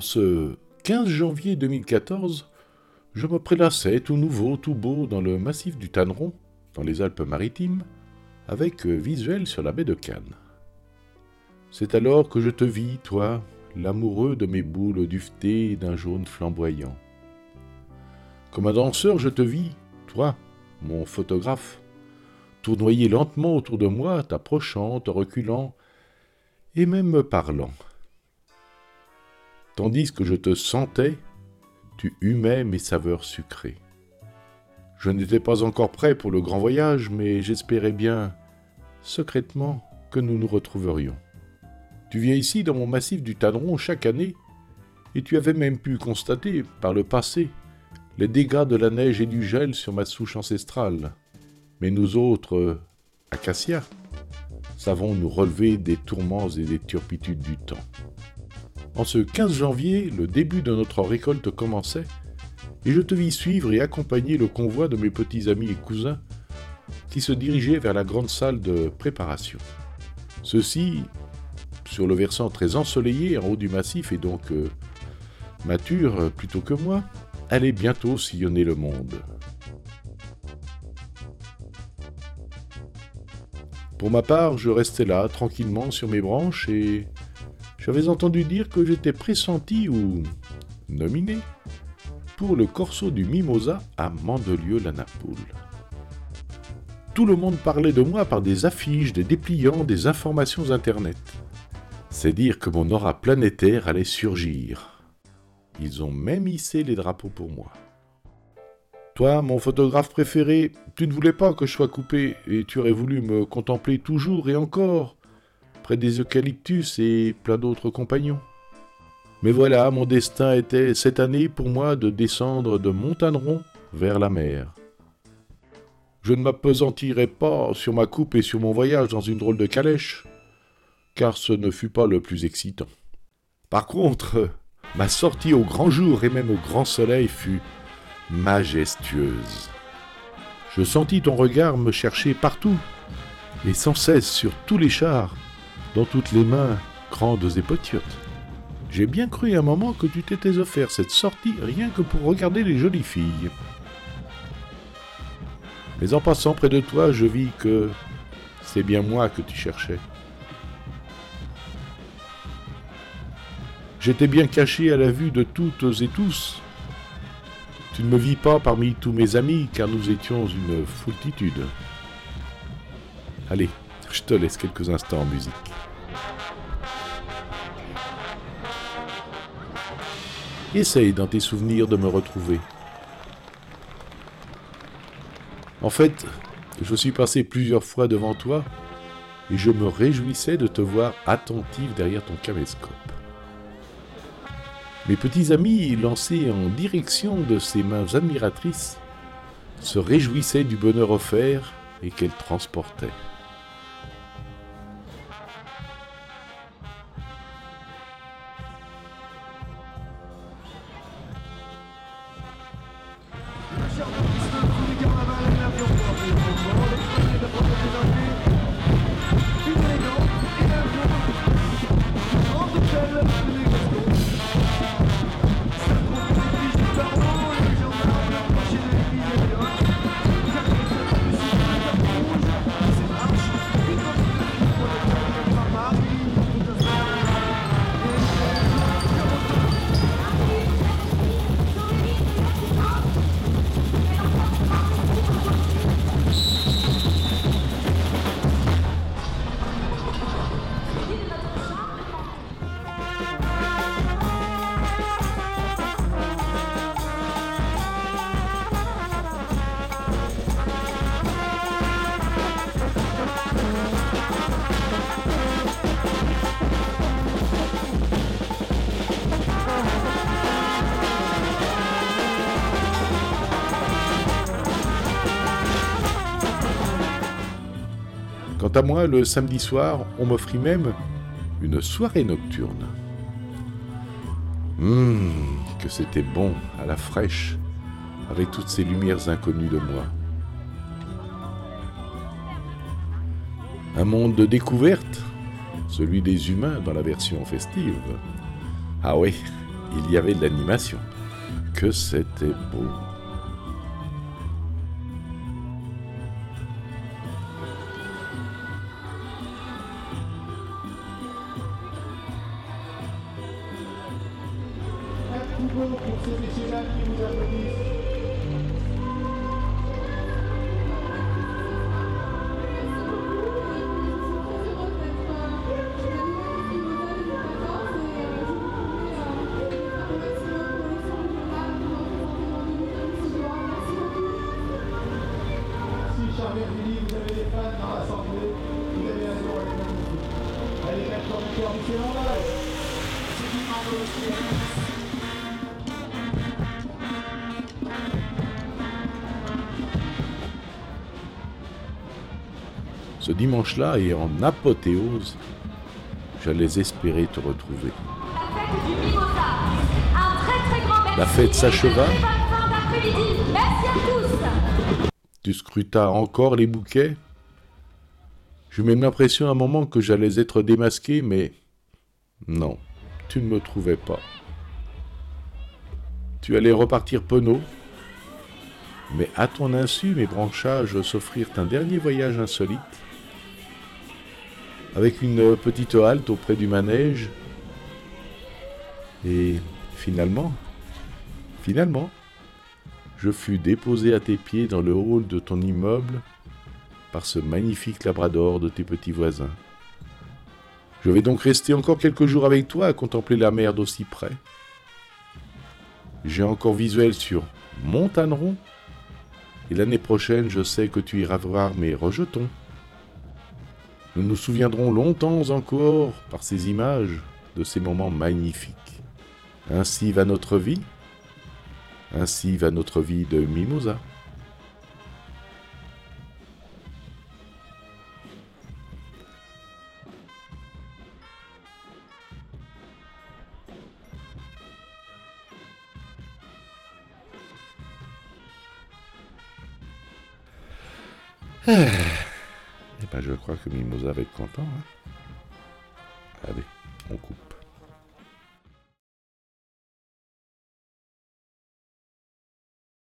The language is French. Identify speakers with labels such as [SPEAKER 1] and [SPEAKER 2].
[SPEAKER 1] ce 15 janvier 2014, je me prélassais tout nouveau, tout beau dans le massif du Tanneron, dans les Alpes-Maritimes, avec visuel sur la baie de Cannes. C'est alors que je te vis, toi, l'amoureux de mes boules duvetées d'un jaune flamboyant. Comme un danseur, je te vis, toi, mon photographe, tournoyer lentement autour de moi, t'approchant, te reculant, et même me parlant. Tandis que je te sentais, tu humais mes saveurs sucrées. Je n'étais pas encore prêt pour le grand voyage, mais j'espérais bien, secrètement, que nous nous retrouverions. Tu viens ici dans mon massif du Tanneron chaque année, et tu avais même pu constater, par le passé, les dégâts de la neige et du gel sur ma souche ancestrale. Mais nous autres, acacias, savons nous relever des tourments et des turpitudes du temps. En ce 15 janvier, le début de notre récolte commençait, et je te vis suivre et accompagner le convoi de mes petits amis et cousins qui se dirigeaient vers la grande salle de préparation. Ceux-ci, sur le versant très ensoleillé en haut du massif et donc matures plutôt que moi, allaient bientôt sillonner le monde. Pour ma part, je restais là, tranquillement, sur mes branches, et j'avais entendu dire que j'étais pressenti ou nominé pour le corso du Mimosa à Mandelieu-la-Napoule. Tout le monde parlait de moi par des affiches, des dépliants, des informations internet. C'est dire que mon aura planétaire allait surgir. Ils ont même hissé les drapeaux pour moi. Toi, mon photographe préféré, tu ne voulais pas que je sois coupé et tu aurais voulu me contempler toujours et encore, près des eucalyptus et plein d'autres compagnons. Mais voilà, mon destin était cette année pour moi de descendre de Tanneron vers la mer. Je ne m'appesantirai pas sur ma coupe et sur mon voyage dans une drôle de calèche, car ce ne fut pas le plus excitant. Par contre, ma sortie au grand jour et même au grand soleil fut majestueuse. Je sentis ton regard me chercher partout, et sans cesse sur tous les chars, dans toutes les mains grandes et petiotes. J'ai bien cru à un moment que tu t'étais offert cette sortie rien que pour regarder les jolies filles. Mais en passant près de toi, je vis que c'est bien moi que tu cherchais. J'étais bien caché à la vue de toutes et tous. Tu ne me vis pas parmi tous mes amis, car nous étions une foultitude. Allez, je te laisse quelques instants en musique. Essaye dans tes souvenirs de me retrouver. En fait, je suis passé plusieurs fois devant toi, et je me réjouissais de te voir attentif derrière ton caméscope. Mes petits amis, lancés en direction de ces mains admiratrices, se réjouissaient du bonheur offert et qu'elles transportaient. Quant à moi, le samedi soir, on m'offrit même une soirée nocturne. Que c'était bon, à la fraîche, avec toutes ces lumières inconnues de moi. Un monde de découverte, celui des humains dans la version festive. Ah oui, il y avait de l'animation. Que c'était beau.
[SPEAKER 2] Pour ces messieurs-là qui vous applaudissent. Si Charles-Virginie, vous avez des fans dans l'assemblée, vous avez un jour avec magnifique. Allez, mettre en cœur du salon là. C'est du manteau.
[SPEAKER 1] Ce dimanche-là, et en apothéose, j'allais espérer te retrouver.
[SPEAKER 3] La fête du Mimosa. Un très très grand merci.
[SPEAKER 1] La fête s'acheva.
[SPEAKER 3] Et une bonne fin d'après-midi. Merci à tous.
[SPEAKER 1] Tu scrutas encore les bouquets. J'eus même l'impression à un moment que j'allais être démasqué, mais non, tu ne me trouvais pas. Tu allais repartir penaud, mais à ton insu, mes branchages s'offrirent un dernier voyage insolite, avec une petite halte auprès du manège, et finalement, je fus déposé à tes pieds dans le hall de ton immeuble par ce magnifique labrador de tes petits voisins. Je vais donc rester encore quelques jours avec toi à contempler la mer d'aussi près. J'ai encore visuel sur Montaneron, et l'année prochaine, je sais que tu iras voir mes rejetons. Nous nous souviendrons longtemps encore, par ces images, de ces moments magnifiques. Ainsi va notre vie. Ainsi va notre vie de Mimosa. Eh ben, je crois que Mimosa va être content. Hein. Allez, on coupe.